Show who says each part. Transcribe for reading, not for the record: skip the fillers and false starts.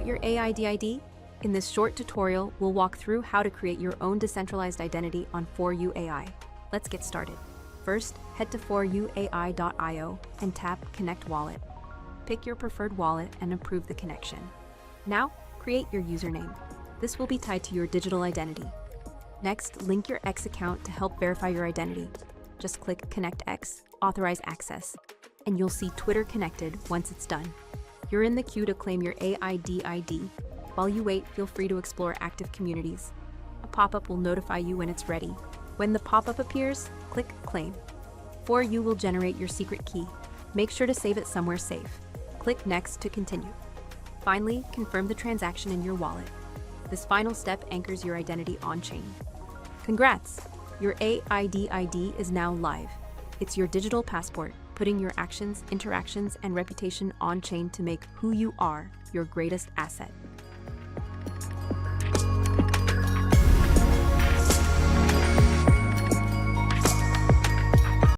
Speaker 1: Got your AIDID? In this short tutorial, we'll walk through how to create your own decentralized identity on 4uAI. Let's get started. First, head to 4uai.io and tap Connect Wallet. Pick your preferred wallet and approve the connection. Now, create your username. This will be tied to your digital identity. Next, link your X account to help verify your identity. Just click Connect X, Authorize Access, and you'll see Twitter connected once it's done. You're in the queue to claim your AIDID. While you wait, feel free to explore active communities. A pop-up will notify you when it's ready. When the pop-up appears, click Claim. 4U will generate your secret key. Make sure to save it somewhere safe. Click Next to continue. Finally, confirm the transaction in your wallet. This final step anchors your identity on-chain. Congrats! Your AIDID is now live. It's your digital passport, putting your actions, interactions, and reputation on-chain to make who you are your greatest asset.